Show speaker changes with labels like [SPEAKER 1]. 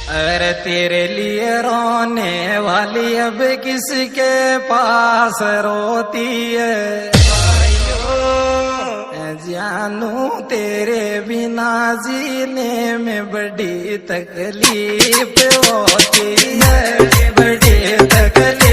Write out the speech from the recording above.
[SPEAKER 1] अरे तेरे लिए रोने वाली अब किसके पास रोती है। जानू तेरे बिना जीने में बड़ी तकलीफ होती है, बड़ी तकलीफ।